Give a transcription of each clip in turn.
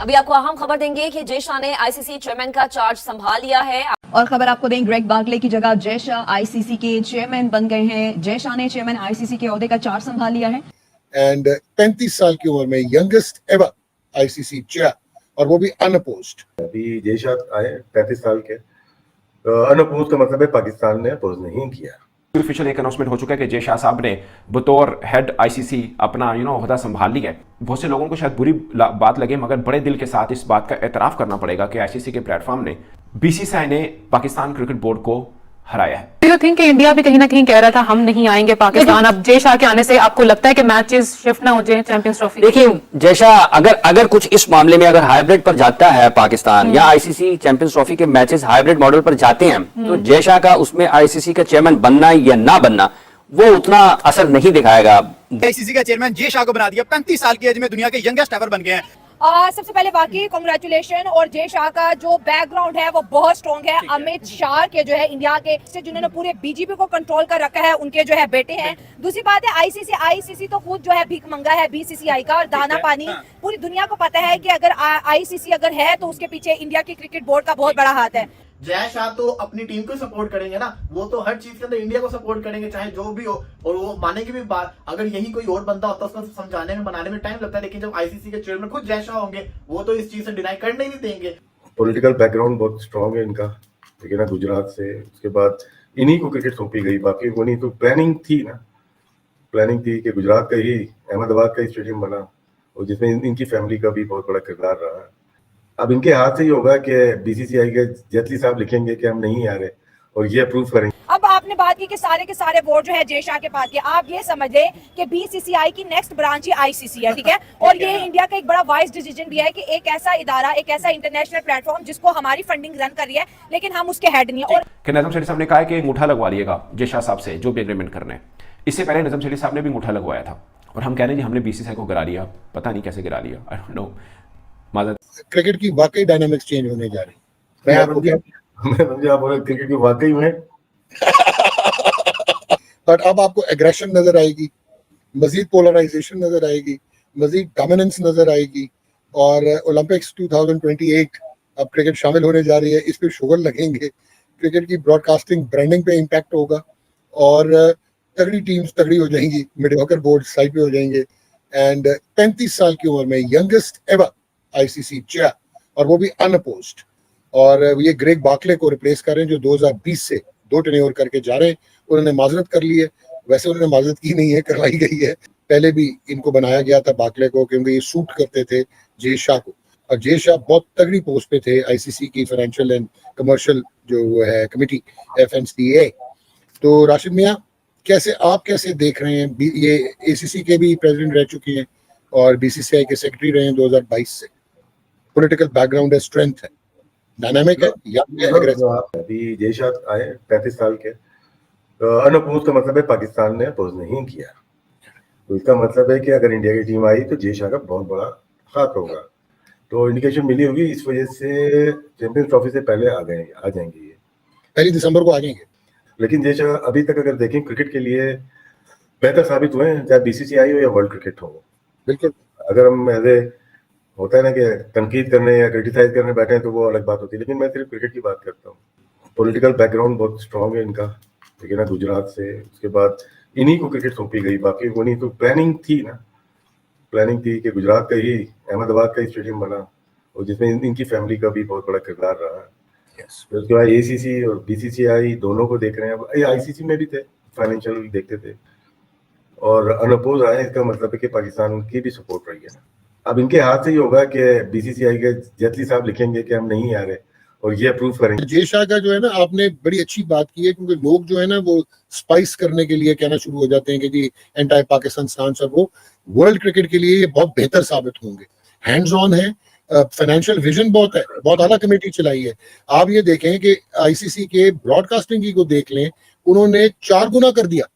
अभी आपको अहम खबर देंगे कि जय शाह ने आईसीसी चेयरमैन का चार्ज संभाल लिया है। और खबर आपको दें, ग्रेग बार्कले की जगह जय शाह आईसीसी के चेयरमैन बन गए हैं। जय शाह ने चेयरमैन आईसीसी के ओहदे का चार्ज संभाल लिया है। एंड 35 साल की उम्र में यंगेस्ट एवर आईसीसी चेयर, और वो भी अनअपोज्ड। अभी जय शाह आए 35 साल के, अनअपोज का मतलब है पाकिस्तान ने अपोज नहीं किया। ऑफिशियल एक अनाउंसमेंट हो चुका है कि जय शाह साहब ने बतौर हेड आईसीसी अपना ओहदा संभाल लिया है। बहुत से लोगों को शायद बुरी बात लगे, मगर बड़े दिल के साथ इस बात का एतराफ़ करना पड़ेगा कि आईसीसी के प्लेटफॉर्म ने बीसीसीआई ने पाकिस्तान क्रिकेट बोर्ड को हराया है। Do you think कि इंडिया भी कहीं ना कहीं कह रहा था हम नहीं आएंगे पाकिस्तान? अब जय शाह के आने से आपको लगता है कि मैचेस शिफ्ट ना हो जाए चैंपियंस ट्रॉफी? देखिए, जय शाह अगर कुछ इस मामले में अगर हाइब्रिड पर जाता है पाकिस्तान या आईसीसी चैंपियंस ट्रॉफी के मैचेस हाइब्रिड मॉडल पर जाते हैं, तो जय शाह का उसमें आईसीसी का चेयरमैन बनना या ना बनना वो उतना असर नहीं दिखाएगा। आईसीसी का चेयरमैन जय शाह को बना दिया। 35 साल की एज में दुनिया के यंगेस्ट एवर बन गए हैं। सबसे पहले वाकई कांग्रेचुलेशन। और जय शाह का जो बैकग्राउंड है वो बहुत स्ट्रॉन्ग है। अमित शाह के जो है इंडिया के जिन्होंने पूरे बीजेपी को कंट्रोल कर रखा है, उनके जो है बेटे हैं। दूसरी बात है आईसीसी तो खुद जो है भीख मंगा है बीसीसीआई का, और दाना पानी पूरी दुनिया को पता है कि अगर आईसीसी अगर है तो उसके पीछे इंडिया की क्रिकेट बोर्ड का बहुत बड़ा हाथ है। जय शाह तो अपनी टीम को सपोर्ट करेंगे ना, वो तो हर चीज के अंदर इंडिया को सपोर्ट करेंगे चाहे जो भी हो, और वो मानेंगे भी बात। अगर यही कोई और बंदा होता उसको समझाने में बनाने में टाइम लगता है, लेकिन जब आईसीसी के चेयरमैन खुद जय शाह होंगे वो तो इस चीज से डिनाई करने ही नहीं देंगे। पॉलिटिकल बैकग्राउंड बहुत स्ट्रांग है इनका, ठीक है ना, गुजरात से। उसके बाद इन्हीं को क्रिकेट सौंपी गई, बाकी को नहीं। तो प्लानिंग थी ना, प्लानिंग थी कि गुजरात का ही अहमदाबाद का ही स्टेडियम बना, और जिसमें इनकी फैमिली का भी बहुत बड़ा किरदार रहा है। अब इनके हाथ से ही होगा कि बीसीसीआई के जेटली साहब लिखेंगे कि हम नहीं आ रहे, और ये अप्रूव करेंगे। अब आपने बात की कि सारे के सारे वोट जो है जय शाह के पास के, आप ये समझ लें कि बीसीसीआई की नेक्स्ट ब्रांच ही आईसीसी है, ठीक है। और ये इंडिया का एक बड़ा वाइज डिसीजन भी है कि एक ऐसा इदारा, एक ऐसा इंटरनेशनल प्लेटफॉर्म जिसको हमारी फंडिंग रन कर रही है, लेकिन हम उसके हेड नहीं है। और नजम शेट्टी साहब ने कहा है कि अंगूठा लगवा लिएगा जय शाह साहब से जो भी एग्रीमेंट करने। इससे पहले नजम शेट्टी साहब ने भी अंगूठा लगवाया था, और हम कह रहे हैं हमने बीसीसीआई को गिरा लिया, पता नहीं कैसे गिरा लिया, आई डोंट नो। क्रिकेट की वाकई डायनामिक्स चेंज होने जा रही। मैं आप बोले क्रिकेट की वाकई में बट अब आपको एग्रेशन नजर आएगी, मजीद पोलराइजेशन नजर आएगी, मजीद डोमिनेंस नजर आएगी। और ओलंपिक्स 2028 अब क्रिकेट शामिल होने जा रही है, इस पे शुगर लगेंगे। क्रिकेट की ब्रॉडकास्टिंग ब्रांडिंग पे इम्पैक्ट होगा, और तगड़ी टीम्स तगड़ी हो जाएंगी, मीडियोकर बोर्ड साइड पे हो जाएंगे। एंड 35 साल की उम्र में यंगेस्ट एवर आईसीसी चेयर, और वो भी अनअपोज्ड। और ये ग्रेग बार्कले को रिप्लेस कर रहे हैं जो 2020 से 2 टेन्योर करके जा रहे हैं। उन्होंने माजरत कर ली है, वैसे उन्होंने माजरत की नहीं है, करवाई गई है। पहले भी इनको बनाया गया था बार्कले को, क्योंकि ये सूट करते थे जय शाह को, और जय शाह बहुत तगड़ी पोस्ट पे थे आईसीसी की फाइनेंशियल एंड कमर्शियल जो है कमेटी FNCA। तो राशिद मियां, आप कैसे देख रहे हैं? ये एसीसी के भी प्रेसिडेंट रह चुके हैं और बीसीसीआई के सेक्रेटरी रहे हैं 2022 से। पॉलिटिकल बैकग्राउंड है, स्ट्रेंथ है, डायनामिक है या एग्रेसिव? अभी जय शाह आए 35 साल के, अनअपोज का मतलब है पाकिस्तान ने अपोज नहीं किया। तो इसका मतलब है कि अगर इंडिया की टीम आई तो जय शाह का बहुत बड़ा हाथ होगा। तो इंडिकेशन मिली होगी, इस वजह से चैंपियंस ट्रॉफी से पहले आ जाएंगे ये 1 दिसंबर को आ जाएंगे। लेकिन जय शाह अभी तक अगर देखें क्रिकेट के लिए बेहतर साबित हुए हैं, चाहे बीसीसीआई हो या वर्ल्ड क्रिकेट हो। बिल्कुल, अगर हम होता है ना कि तनकीद करने या क्रिटिसाइज करने बैठे हैं तो वो अलग बात होती है, लेकिन मैं सिर्फ क्रिकेट की बात करता हूँ। पॉलिटिकल बैकग्राउंड बहुत स्ट्रांग है इनका, ठीक है ना, गुजरात से। उसके बाद इन्हीं को क्रिकेट सौंपी गई, बाकी को नहीं। तो प्लानिंग थी ना, प्लानिंग थी कि गुजरात का ही अहमदाबाद का ही स्टेडियम बना, और जिसमें इनकी फैमिली का भी बहुत बड़ा किरदार रहा है। तो उसके बाद एसीसी और बीसीसीआई दोनों को देख रहे हैं। आईसीसी में भी थे, फाइनेंशियल देखते थे, और अनअपोज आए, इसका मतलब है कि पाकिस्तान की भी सपोर्ट रही है। अब इनके हाथ से ही होगा कि बीसीसीआई के जेटली साहब लिखेंगे कि हम नहीं आ रहे, और ये अप्रूव करेंगे। जय शाह का जो है ना, आपने बड़ी अच्छी बात की है, क्योंकि लोग जो है ना वो स्पाइस करने के लिए कहना शुरू हो जाते हैं कि जी एंटी पाकिस्तान स्टांस, और वो वर्ल्ड क्रिकेट के लिए ये बहुत बेहतर साबित होंगे। हैंड्स ऑन है, फाइनेंशियल विजन बहुत है, बहुत आला कमेटी चलाई है। आप ये देखें कि आईसीसी के ब्रॉडकास्टिंग की को देख लें, उन्होंने 4 गुना कर दिया,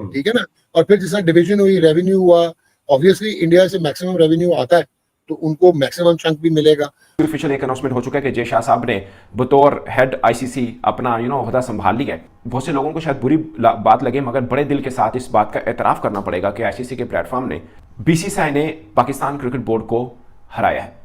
ठीक है ना। और फिर जिस डिवीजन हुई, रेवेन्यू हुआ, ऑब्वियसली इंडिया से मैक्सिमम रेवेन्यू आता है, तो उनको मैक्सिमम चंक भी मिलेगा। ऑफिशियल एक अनाउंसमेंट हो चुका है कि जय शाह साहब ने बतौर हेड आईसीसी अपना ओहदा संभाल लिया है। बहुत से लोगों को शायद बुरी बात लगे, मगर बड़े दिल के साथ इस बात का एतराफ़ करना पड़ेगा कि आईसीसी के प्लेटफॉर्म ने बीसीसीआई ने पाकिस्तान क्रिकेट बोर्ड को हराया है।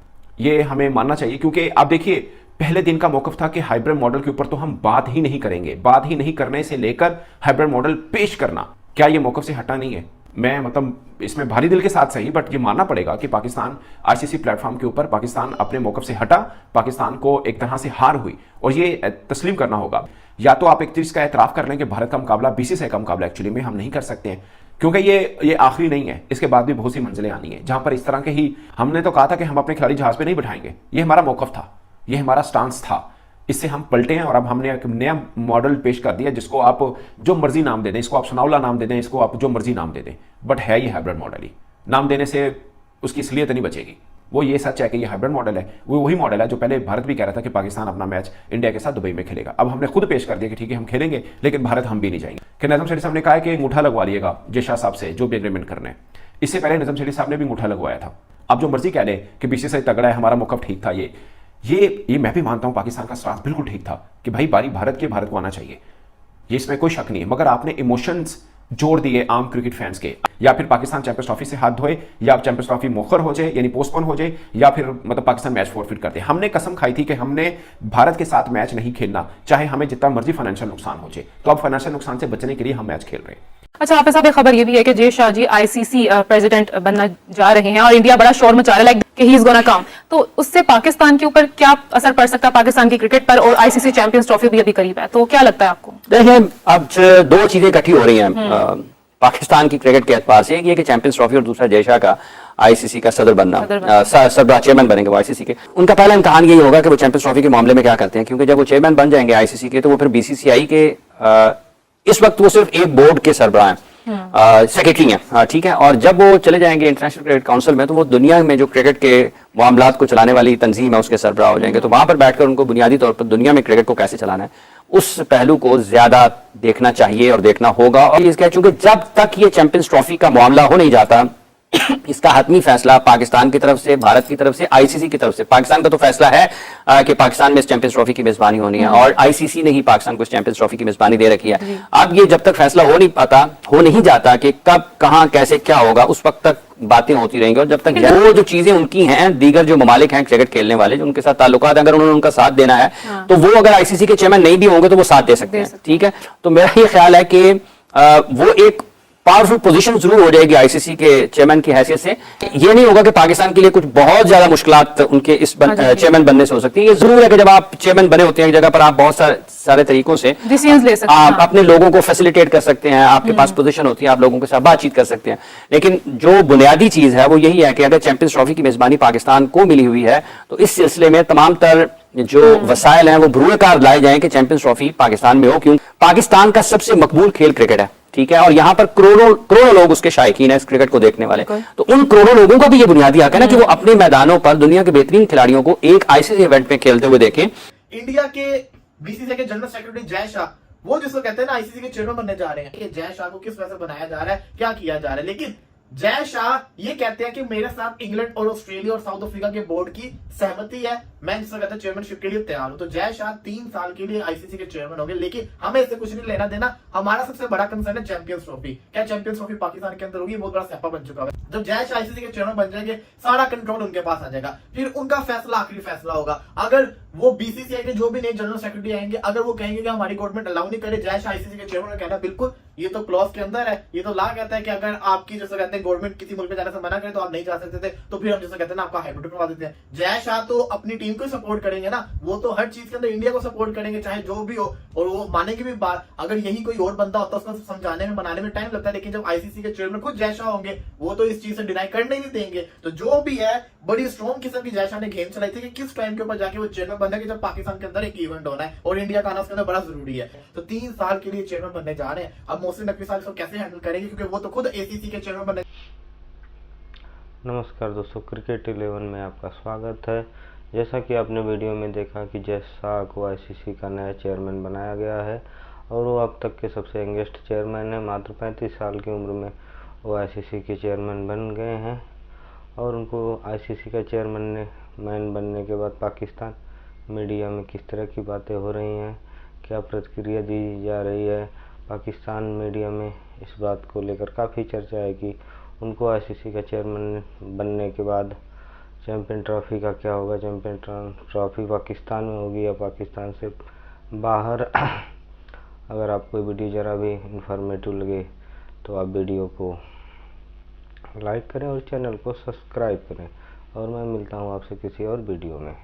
ये हमें मानना चाहिए, क्योंकि आप देखिए पहले दिन का मौकफ था कि हाइब्रिड मॉडल के ऊपर तो हम बात ही नहीं करेंगे, बात ही नहीं करने से लेकर हाइब्रिड मॉडल पेश करना, क्या ये मौकफ से हटा नहीं है? मैं मतलब इसमें भारी दिल के साथ सही, बट ये मानना पड़ेगा कि पाकिस्तान आईसीसी प्लेटफॉर्म के ऊपर पाकिस्तान अपने मौकफ से हटा, पाकिस्तान को एक तरह से हार हुई, और ये तस्लीम करना होगा। या तो आप एक चीज का एतराफ कर लें कि भारत का मुकाबला बीसीसीआई का मुकाबला एक्चुअली में हम नहीं कर सकते हैं, क्योंकि ये आखिरी नहीं है, इसके बाद भी बहुत सी मंजिलें आनी है जहां पर इस तरह के ही, हमने तो कहा था कि हम अपने खिलाड़ी जहाज पे नहीं बिठाएंगे, ये हमारा मौकफ था, ये हमारा स्टांस था, इससे हम पलटे हैं और अब हमने एक नया मॉडल पेश कर दिया जिसको आप जो मर्जी नाम दे दें, इसको आप सुनावला नाम दे दें, इसको आप जो मर्जी नाम दे दें, बट है ये हाइब्रिड मॉडल ही। नाम देने से उसकी असलियत नहीं बचेगी। वो ये सच है कि ये हाइब्रिड मॉडल है, वो वही मॉडल है जो पहले भारत भी कह रहा था कि पाकिस्तान अपना मैच इंडिया के साथ दुबई में खेलेगा। अब हमने खुद पेश कर दिया कि ठीक है हम खेलेंगे, लेकिन भारत हम भी नहीं जाएंगे। कि नजम शेठी साहब ने कहा है कि अंगूठा लगवा लिएगा जय शाह साहब से जो भी एग्रीमेंट करना है। इससे पहले नजम शेठी साहब ने भी अंगूठा लगवाया था। अब जो मर्जी कह ले कि बीसीसीआई तगड़ा है, हमारा मौकफ ठीक था, ये मैं भी मानता हूं पाकिस्तान का स्टांस बिल्कुल ठीक था कि भाई बारी भारत को आना चाहिए, ये इसमें कोई शक नहीं है। मगर आपने इमोशंस जोड़ दिए आम क्रिकेट फैंस के, या फिर पाकिस्तान चैंपियंस ट्रॉफी से हाथ धोए, या चैंपियंस ट्रॉफी मुखर हो जाए यानी पोस्टपोन हो जाए, या फिर मतलब पाकिस्तान मैच फोरफिट कर दे। हमने कसम खाई थी कि हमने भारत के साथ मैच नहीं खेलना, चाहे हमें जितना मर्जी फाइनेंशियल नुकसान हो जाए। तो अब फाइनेंशियल नुकसान से बचने के लिए हम मैच खेल रहे हैं। अच्छा हाफिज साहब, एक खबर ये भी है कि जय शाह जी आईसीसी प्रेसिडेंट बनना जा रहे हैं और इंडिया बड़ा शोर मचा रहा है लाइक कि ही इज गोना कम, तो उससे पाकिस्तान के ऊपर क्या असर पड़ सकता है, पाकिस्तान की क्रिकेट पर? और आईसीसी चैंपियंस ट्रॉफी भी अभी करीब है, तो क्या लगता है आपको? देखिए अब दो चीजें इकट्ठी हो रही हैं पाकिस्तान की क्रिकेट के एतबार से। एक ये कि चैंपियंस ट्रॉफी और दूसरा जय शाह का आईसीसी का सदर बनना, सरबराह चेयरमैन बनेंगे वो आईसीसी के। उनका पहला इम्तिहान यही होगा कि वो चैंपियंस ट्रॉफी के मामले में क्या करते हैं, क्योंकि जब वो चेयरमैन बन जाएंगे आईसीसी के तो वो फिर बीसीसीआई के इस वक्त वो सिर्फ एक बोर्ड के सरबराह हैं, सेक्रेटरी हैं, ठीक है। और जब वो चले जाएंगे इंटरनेशनल क्रिकेट काउंसिल में तो वो दुनिया में जो क्रिकेट के मामलात को चलाने वाली तंजीम है उसके सरबराह हो जाएंगे। तो वहां पर बैठकर उनको बुनियादी तौर पर दुनिया में क्रिकेट को कैसे चलाना है उस पहलू को ज्यादा देखना चाहिए और देखना होगा। और इसका चूंकि जब तक ये चैंपियंस ट्रॉफी का मामला हो नहीं जाता इसका हतमी फैसला पाकिस्तान की तरफ से, भारत की तरफ से, आईसीसी की तरफ से। पाकिस्तान का तो फैसला है कि पाकिस्तान में इस चैंपियंस ट्रॉफी की मेजबानी होनी है और आईसीसी ने ही पाकिस्तान को इस चैंपियंस ट्रॉफी की मेजबानी दे रखी है। अब ये जब तक फैसला हो नहीं जाता कि कब कहां कैसे क्या होगा, उस वक्त तक बातें होती रहेंगी। और जब तक वो जो चीजें उनकी हैं, दीगर जो ममालिक हैं क्रिकेट खेलने वाले जो उनके साथ ताल्लुकात, अगर उन्होंने उनका साथ देना है तो वो अगर आईसीसी के चेयरमैन नहीं भी होंगे तो वो साथ दे सकते हैं, ठीक है। तो मेरा ये ख्याल है कि वो एक पावरफुल पोजीशन जरूर हो जाएगी आईसीसी के चेयरमैन की हैसियत से। ये नहीं होगा कि पाकिस्तान के लिए कुछ बहुत ज्यादा मुश्किलात उनके इस चेयरमैन बनने से हो सकती है। ये जरूर है कि जब आप चेयरमैन बने होते हैं एक जगह पर आप बहुत सारे तरीकों से डिसीजंस ले सकते हैं, आप अपने लोगों को फैसिलिटेट कर सकते हैं, आपके पास पोजीशन होती है, आप लोगों के साथ बातचीत कर सकते हैं। लेकिन जो बुनियादी चीज है वो यही है कि अगर चैंपियंस ट्रॉफी की मेजबानी पाकिस्तान को मिली हुई है तो इस सिलसिले में तमाम तर जो वसाइल हैं वो भरूएकार लाए जाएं कि चैंपियंस ट्रॉफी पाकिस्तान में हो, क्योंकि पाकिस्तान का सबसे मकबूल खेल क्रिकेट है, ठीक है। और यहाँ पर करोड़ों लोग उसके शायकीन है इस क्रिकेट को देखने वाले। तो उन करोड़ों लोगों का भी ये बुनियादी हक है ना कि वो अपने मैदानों पर दुनिया के बेहतरीन खिलाड़ियों को एक आईसीसी इवेंट में खेलते हुए देखें। इंडिया के बीसीसीआई के जनरल सेक्रेटरी जय शाह, वो जिसको कहते हैं ना आईसीसी के चेयरमैन बनने जा रहे हैं, कि जय शाह को किस वजह से बनाया जा रहा है, क्या किया जा रहा है। लेकिन जय शाह ये कहते हैं कि मेरे साथ इंग्लैंड और ऑस्ट्रेलिया और साउथ अफ्रीका के बोर्ड की सहमति है, मैं जिसको कहते हैं चेयरमैनशिप के लिए तैयार हूं। तो जय शाह 3 साल के लिए आईसीसी के चेयरमैन होंगे, लेकिन हमें इससे कुछ नहीं लेना देना। हमारा सबसे बड़ा कंसर्न है चैंपियंस ट्रॉफी। क्या चैंपियंस ट्रॉफी पाकिस्तान के अंदर होगी? बहुत बड़ा स्यापा बन चुका है। जब जय शाह आईसीसी के चेयरमैन बन जाएंगे सारा कंट्रोल उनके पास आ जाएगा, फिर उनका फैसला आखिरी फैसला होगा। अगर वो बीसीसीआई के जो भी नए जनरल सेक्रेटरी आएंगे, अगर वो कहेंगे कि हमारी गवर्नमेंट अलाउ नहीं करे जय शाह आईसीसी के चेयरमैन, कहना बिल्कुल ये तो क्लॉज के अंदर है, ये तो लॉ कहता है कि अगर आपकी जैसे कहते हैं गवर्नमेंट किसी मुल्क में जाने से मना करे तो आप नहीं जा सकते थे, तो फिर हम जैसे कहते हैं ना आपका हाइब्रिड करवा देते हैं। जय शाह तो अपनी टीम को सपोर्ट करेंगे ना, वो तो हर चीज के अंदर इंडिया को सपोर्ट करेंगे चाहे जो भी हो, और वो मानेंगे भी बात। अगर यही कोई और बंदा होता उसको समझाने में मनाने में टाइम लगता है, लेकिन जब आईसीसी के चेयरमैन खुद जय शाह होंगे वो तो इस चीज से डिनाई करने ही नहीं देंगे। तो जो भी है बड़ी स्ट्रॉन्ग किस्म की जय शाह ने गेम चलाई थी कि किस टाइम के ऊपर जाके वो चेयरमैन बनना है, कि जब पाकिस्तान के अंदर एक इवेंट होना है और इंडिया का आना उसके अंदर बड़ा जरूरी है। तो 3 साल के लिए चेयरमैन बनने जा रहे हैं। अब मोहसिन नकवी साहब इसको कैसे हैंडल करेंगे, क्योंकि वो तो खुद एसीसी के चेयरमैन बनने। नमस्कार दोस्तों, क्रिकेट 11 में आपका स्वागत है। जैसा कि आपने वीडियो में देखा कि जय शाह को आईसीसी का नया चेयरमैन बनाया गया है और वो अब तक के सबसे यंगेस्ट चेयरमैन है। मात्र 35 साल की उम्र में वो आईसीसी के चेयरमैन बन गए हैं और उनको आईसीसी का चेयरमैन बनने के बाद पाकिस्तान मीडिया में किस तरह की बातें हो रही हैं, क्या प्रतिक्रिया दी जा रही है। पाकिस्तान मीडिया में इस बात को लेकर काफ़ी चर्चा है कि उनको आईसीसी का चेयरमैन बनने के बाद चैम्पियन ट्रॉफी का क्या होगा, चैम्पियन ट्रॉफी पाकिस्तान में होगी या पाकिस्तान से बाहर। अगर आपको वीडियो ज़रा भी इंफॉर्मेटिव लगे तो आप वीडियो को लाइक करें और चैनल को सब्सक्राइब करें, और मैं मिलता हूँ आपसे किसी और वीडियो में।